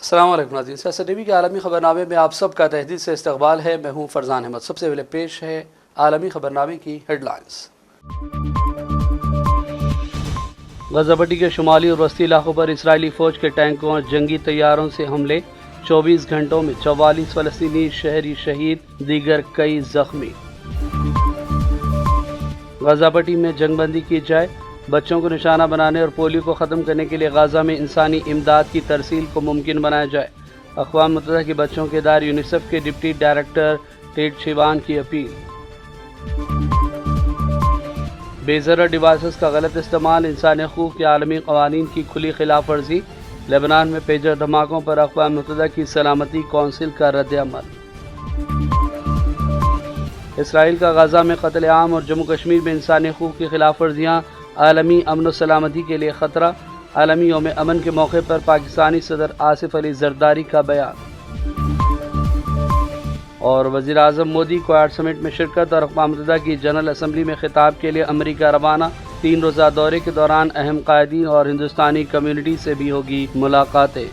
السلام علیکم ناظرین، سیاست ٹی وی کے عالمی خبرنامے میں آپ سب کا تہہ دل سے استقبال ہے۔ میں ہوں فرزان احمد۔ سب سے پہلے پیش ہے عالمی خبرنامے کی ہیڈ لائنز۔ غزہ پٹی کے شمالی اور وسطی علاقوں پر اسرائیلی فوج کے ٹینکوں اور جنگی طیاروں سے حملے، 24 گھنٹوں میں 44 فلسطینی شہری شہید، دیگر کئی زخمی۔ غزہ پٹی میں جنگ بندی کی جائے، بچوں کو نشانہ بنانے اور پولیو کو ختم کرنے کے لیے غزہ میں انسانی امداد کی ترسیل کو ممکن بنایا جائے۔ اقوام متحدہ کے بچوں کے ادارے یونیسیف کے ڈپٹی ڈائریکٹر ٹیٹ شیوان کی اپیل۔ بے ضرر ڈیوائسز کا غلط استعمال، انسانی حقوق کے عالمی قوانین کی کھلی خلاف ورزی۔ لبنان میں پیجر دھماکوں پر اقوام متحدہ کی سلامتی کونسل کا رد عمل۔ اسرائیل کا غزہ میں قتل عام اور جموں کشمیر میں انسانی حقوق کی خلاف ورزیاں عالمی امن و سلامتی کے لیے خطرہ۔ عالمی یوم امن کے موقع پر پاکستانی صدر آصف علی زرداری کا بیان۔ اور وزیر اعظم مودی کوائڈ سمٹ میں شرکت اور اقوام متحدہ کی جنرل اسمبلی میں خطاب کے لیے امریکہ روانہ۔ 3 روزہ دورے کے دوران اہم قائدین اور ہندوستانی کمیونٹی سے بھی ہوگی ملاقاتیں۔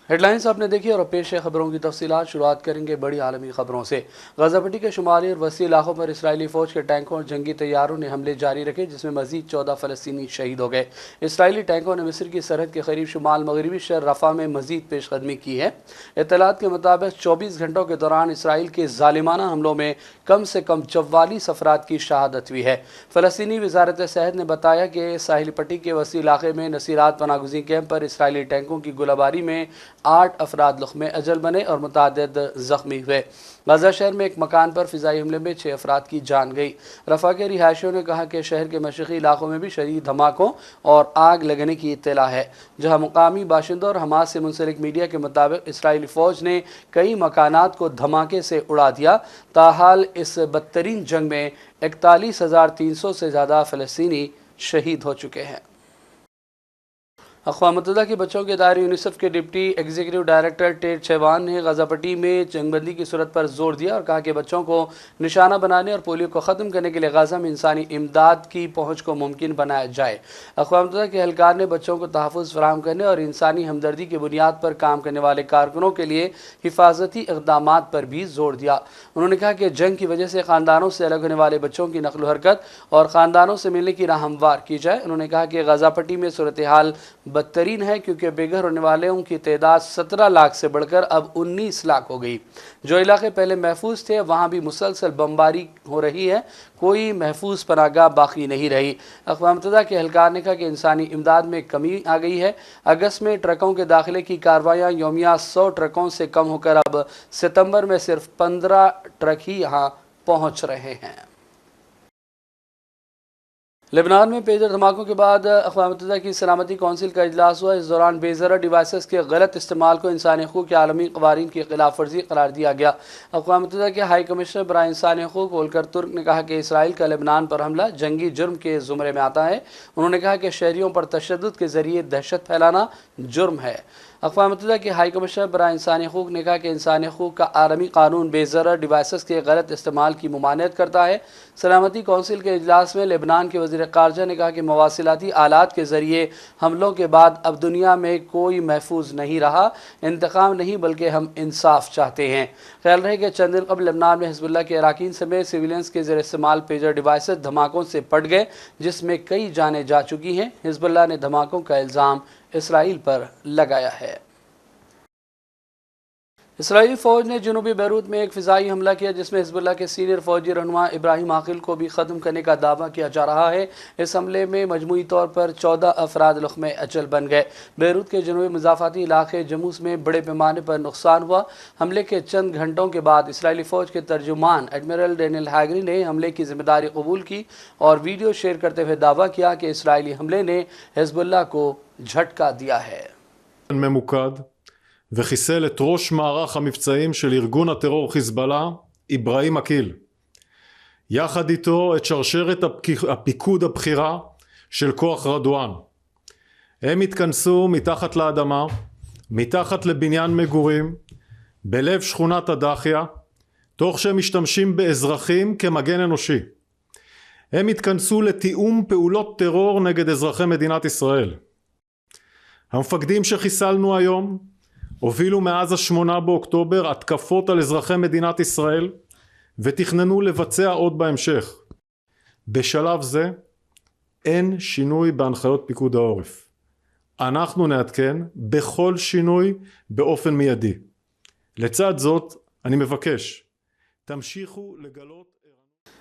ہیڈ لائنز آپ نے دیکھی اور پیش ہے خبروں کی تفصیلات۔ شروعات کریں گے بڑی عالمی خبروں سے۔ غزہ پٹی کے شمالی اور وسطی علاقوں پر اسرائیلی فوج کے ٹینکوں اور جنگی طیاروں نے حملے جاری رکھے، جس میں مزید 14 فلسطینی شہید ہو گئے۔ اسرائیلی ٹینکوں نے مصر کی سرحد کے قریب شمال مغربی شہر رفح میں مزید پیش قدمی کی ہے۔ اطلاعات کے مطابق 24 گھنٹوں کے دوران اسرائیل کے ظالمانہ حملوں میں کم سے کم 44 افراد کی شہادت ہوئی ہے۔ فلسطینی وزارت صحت نے بتایا کہ ساحلی پٹی کے وسیع علاقے میں نصیرات پناہ گزین کیمپ پر اسرائیلی ٹینکوں کی گولہ باری میں 8 افراد لقمے اجل بنے اور متعدد زخمی ہوئے۔ غزہ شہر میں ایک مکان پر فضائی حملے میں 6 افراد کی جان گئی۔ رفح کے رہائشیوں نے کہا کہ شہر کے مشرقی علاقوں میں بھی شدید دھماکوں اور آگ لگنے کی اطلاع ہے، جہاں مقامی باشندوں اور حماس سے منسلک میڈیا کے مطابق اسرائیلی فوج نے کئی مکانات کو دھماکے سے اڑا دیا۔ تاحال اس بدترین جنگ میں 41,300 سے زیادہ فلسطینی شہید ہو چکے ہیں۔ اقوام متحدہ کے بچوں کے ادارے یونیسیف کے ڈپٹی ایگزیکٹو ڈائریکٹر ٹیٹ شیوان نے غزہ پٹی میں جنگ بندی کی صورت پر زور دیا اور کہا کہ بچوں کو نشانہ بنانے اور پولیو کو ختم کرنے کے لیے غزہ میں انسانی امداد کی پہنچ کو ممکن بنایا جائے۔ اقوام متحدہ کے اہلکار نے بچوں کو تحفظ فراہم کرنے اور انسانی ہمدردی کی بنیاد پر کام کرنے والے کارکنوں کے لیے حفاظتی اقدامات پر بھی زور دیا۔ انہوں نے کہا کہ جنگ کی وجہ سے خاندانوں سے الگ ہونے والے بچوں کی نقل و حرکت اور خاندانوں سے ملنے کی راہ ہموار کی جائے۔ انہوں نے کہا کہ غزہ پٹی میں صورتحال بدترین ہے کیونکہ بے گھر ہونے والوں کی تعداد 17 لاکھ سے بڑھ کر اب 19 لاکھ ہو گئی۔ جو علاقے پہلے محفوظ تھے وہاں بھی مسلسل بمباری ہو رہی ہے، کوئی محفوظ پناہ گاہ باقی نہیں رہی۔ اقوام متحدہ کے اہلکار نے کہا کہ انسانی امداد میں کمی آ گئی ہے۔ اگست میں ٹرکوں کے داخلے کی کاروائیاں یومیہ 100 ٹرکوں سے کم ہو کر اب ستمبر میں صرف 15 ٹرک ہی یہاں پہنچ رہے ہیں۔ لبنان میں پیجر دھماکوں کے بعد اقوام متحدہ کی سلامتی کونسل کا اجلاس ہوا۔ اس دوران بے ضرر ڈیوائسز کے غلط استعمال کو انسانی حقوق کے عالمی قوانین کی خلاف ورزی قرار دیا گیا۔ اقوام متحدہ کے ہائی کمشنر برائے انسانی حقوق وولکر ترک نے کہا کہ اسرائیل کا لبنان پر حملہ جنگی جرم کے زمرے میں آتا ہے۔ انہوں نے کہا کہ شہریوں پر تشدد کے ذریعے دہشت پھیلانا جرم ہے۔ اقوام متحدہ کے ہائی کمشنر برائے انسانی حقوق نے کہا کہ انسانی حقوق کا عالمی قانون بے ضرر ڈیوائسز کے غلط استعمال کی ممانعت کرتا ہے۔ سلامتی کونسل کے اجلاس میں لبنان کے وزیر خارجہ نے کہا کہ مواصلاتی آلات کے ذریعے حملوں کے بعد اب دنیا میں کوئی محفوظ نہیں رہا۔ انتقام نہیں بلکہ ہم انصاف چاہتے ہیں۔ خیال رہے کہ چند دن قبل لبنان میں حزب اللہ کے اراکین سمیت سویلینز کے زیر استعمال پیجر ڈیوائسز دھماکوں سے پٹ گئے، جس میں کئی جانیں جا چکی ہیں۔ حزب اللہ نے دھماکوں کا الزام اسرائیل پر لگایا ہے۔ اسرائیلی فوج نے جنوبی بیروت میں ایک فضائی حملہ کیا، جس میں حزب اللہ کے سینئر فوجی رہنما ابراہیم عاقل کو بھی ختم کرنے کا دعویٰ کیا جا رہا ہے۔ اس حملے میں مجموعی طور پر 14 افراد لقمے اجل بن گئے۔ بیروت کے جنوبی مضافاتی علاقے جموس میں بڑے پیمانے پر نقصان ہوا۔ حملے کے چند گھنٹوں کے بعد اسرائیلی فوج کے ترجمان ایڈمرل ڈینیل ہیگری نے حملے کی ذمہ داری قبول کی اور ویڈیو شیئر کرتے ہوئے دعویٰ کیا کہ اسرائیلی حملے نے حزب اللہ کو جھٹکا دیا ہے۔ ממוקד וחיסל את ראש מערך המבצעים של ארגון הטרור חיזבאללה, אברהים עקיל. יחד איתו את שרשרת הפיקוד הבכירה של כוח רדואן. הם התכנסו מתחת לאדמה, מתחת לבניין מגורים, בלב שכונת הדחיה, תוך שהם משתמשים באזרחים כמגן אנושי. הם התכנסו לתיאום פעולות טרור נגד אזרחי מדינת ישראל. המפקדים שחיסלנו היום הובילו מאז ה8 באוקטובר התקפות על אזרחי מדינת ישראל ותכננו לבצע עוד בהמשך. בשלב זה אין שינוי בהנחיות פיקוד העורף. אנחנו נעדכן בכל שינוי באופן מיידי. לצד זאת אני מבקש, תמשיכו לגלות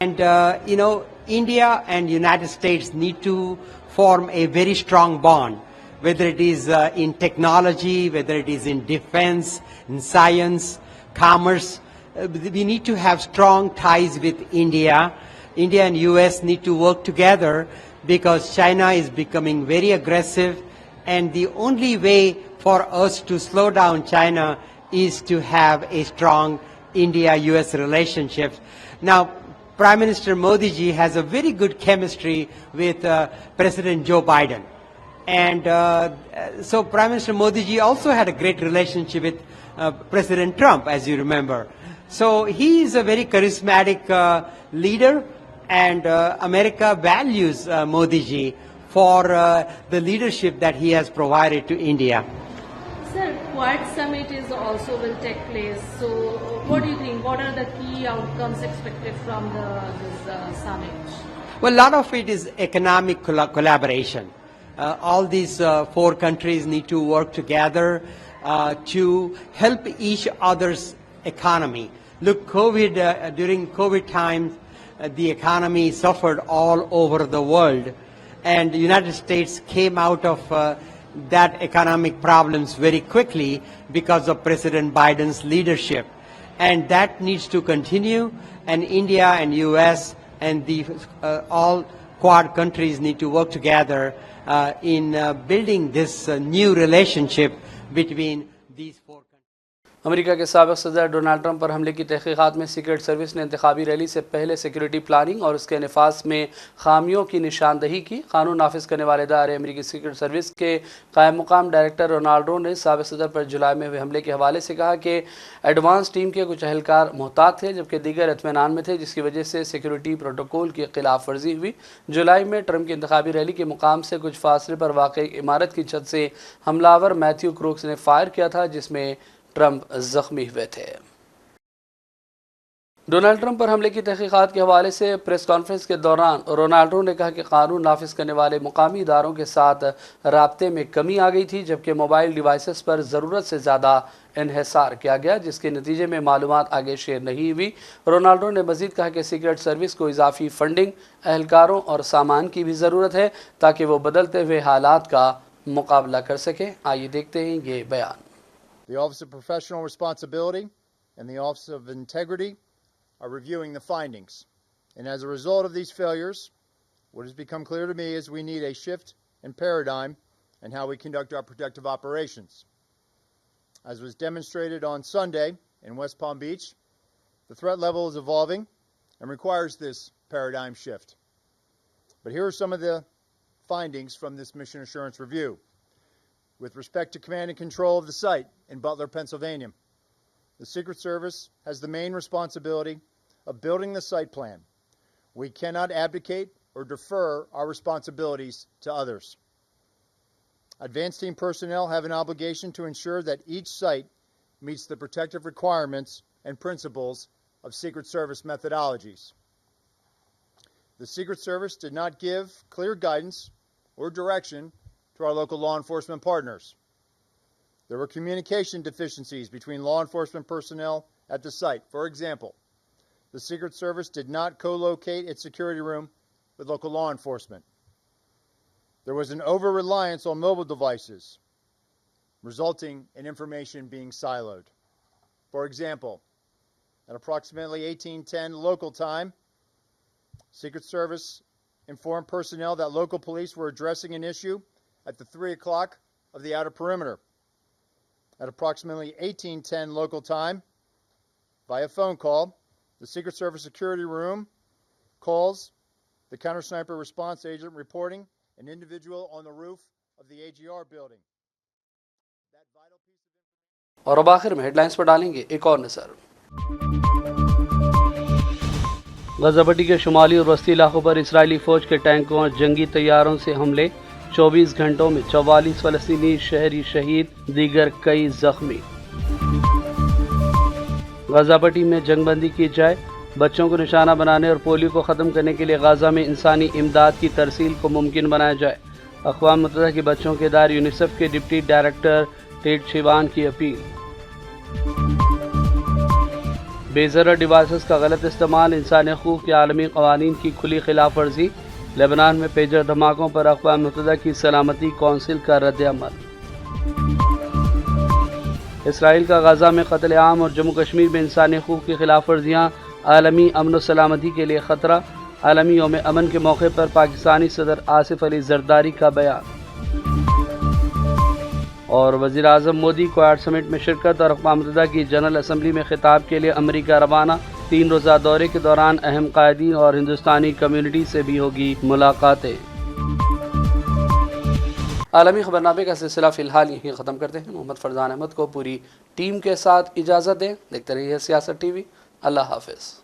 And India and United States need to form a very strong bond, whether it is in technology, whether it is in defense, in science, commerce. We need to have strong ties with India. India and US need to work together because China is becoming very aggressive, and the only way for us to slow down China is to have a strong India-US relationship. Now, Prime Minister Modi ji has a very good chemistry with President Joe Biden. And so Prime Minister Modi ji also had a great relationship with President Trump, as you remember. So he is a very charismatic leader, and America values Modi ji for the leadership that he has provided to India. Sir, Quad Summit is also will take place. So what do you think? What are the key outcomes expected from this summit? Well, a lot of it is economic collaboration. All these 4 countries need to work together to help each other's economy. Look, during COVID times, the economy suffered all over the world, and the United States came out of that economic problems very quickly because of President Biden's leadership. And that needs to continue, and India and US and all Quad countries need to work together in building this new relationship between these four countries. امریکہ کے سابق صدر Donald Trump پر حملے کی تحقیقات میں secret service نے انتخابی rally سے پہلے سیکیورٹی پلاننگ اور اس کے نفاذ میں خامیوں کی نشاندہی کی. قانون نافذ کرنے والے ادارے امریکی سیکرٹ سروس کے قائم مقام ڈائریکٹر رونالڈو نے سابق صدر پر جولائی میں ہوئے حملے کے حوالے سے کہا کہ ایڈوانس ٹیم کے کچھ اہلکار محتاط تھے جبکہ دیگر اطمینان میں تھے، جس کی وجہ سے سیکیورٹی پروٹوکول کی خلاف ورزی ہوئی. جولائی میں ٹرمپ کی انتخابی ریلی کے مقام سے کچھ فاصلے پر واقع ایک عمارت کی چھت سے حملہ میتھیو کروکس نے فائر کیا تھا، جس میں ٹرمپ زخمی ہوئے تھے. ڈونلڈ ٹرمپ پر حملے کی تحقیقات کے حوالے سے پریس کانفرنس کے دوران رونالڈو نے کہا کہ قانون نافذ کرنے والے مقامی اداروں کے ساتھ رابطے میں کمی آ گئی تھی، جبکہ موبائل ڈیوائسز پر ضرورت سے زیادہ انحصار کیا گیا، جس کے نتیجے میں معلومات آگے شیئر نہیں ہوئی. رونالڈو نے مزید کہا کہ سیکرٹ سروس کو اضافی فنڈنگ، اہلکاروں اور سامان کی بھی ضرورت ہے تاکہ وہ بدلتے ہوئے حالات کا مقابلہ کر سکیں. آئیے دیکھتے ہیں یہ بیان. The Office of Professional Responsibility and the Office of Integrity are reviewing the findings. And as a result of these failures, what has become clear to me is we need a shift in paradigm in how we conduct our protective operations. As was demonstrated on Sunday in West Palm Beach, the threat level is evolving and requires this paradigm shift. But here are some of the findings from this mission assurance review. With respect to command and control of the site in Butler, Pennsylvania, the Secret Service has the main responsibility of building the site plan. We cannot abdicate or defer our responsibilities to others. Advanced team personnel have an obligation to ensure that each site meets the protective requirements and principles of Secret Service methodologies. The Secret Service did not give clear guidance or direction to our local law enforcement partners. There were communication deficiencies between law enforcement personnel at the site. For example, the Secret Service did not co-locate its security room with local law enforcement. There was an over-reliance on mobile devices, resulting in information being siloed. For example, at approximately 18:10 local time, Secret Service informed personnel that local police were addressing an issue at the 3 o'clock of the outer perimeter. At approximately 18:10 local time, via phone call, the Secret Service security room calls the counter-sniper response agent reporting an individual on the roof of the AGR building. That vital piece of information... اور اب آخر میں head lines پر ڈالیں گے ایک اور نظر. غزہ پٹی کے شمالی اور وسطی علاقوں پر اسرائیلی فوج کے ٹینکوں اور جنگی طیاروں سے حملے. 24 گھنٹوں میں 44 فلسطینی شہری شہید، دیگر کئی زخمی. غزہ پٹی میں جنگ بندی کی جائے، بچوں کو نشانہ بنانے اور پولیو کو ختم کرنے کے لیے غزہ میں انسانی امداد کی ترسیل کو ممکن بنایا جائے. اقوام متحدہ کی بچوں کے ادارے یونیسیف کے ڈپٹی ڈائریکٹر ٹیٹ شیوان کی اپیل. بے ضرر ڈیوائسز کا غلط استعمال، انسانی حقوق کے عالمی قوانین کی کھلی خلاف ورزی. لبنان میں پیجر دھماکوں پر اقوام متحدہ کی سلامتی کونسل کا رد عمل. اسرائیل کا غزہ میں قتل عام اور جموں کشمیر میں انسانی حقوق کی خلاف ورزیاں عالمی امن و سلامتی کے لیے خطرہ. عالمی یوم امن کے موقع پر پاکستانی صدر آصف علی زرداری کا بیان. اور وزیر اعظم مودی کوائڈ سمٹ میں شرکت اور اقوام متحدہ کی جنرل اسمبلی میں خطاب کے لیے امریکہ روانہ. 3 روزہ دورے کے دوران اہم قائدین اور ہندوستانی کمیونٹی سے بھی ہوگی ملاقاتیں. عالمی خبرنامے کا سلسلہ فی الحال یہیں ختم کرتے ہیں. محمد فرزان احمد کو پوری ٹیم کے ساتھ اجازت دیں. دیکھتے رہیے سیاست ٹی وی. اللہ حافظ.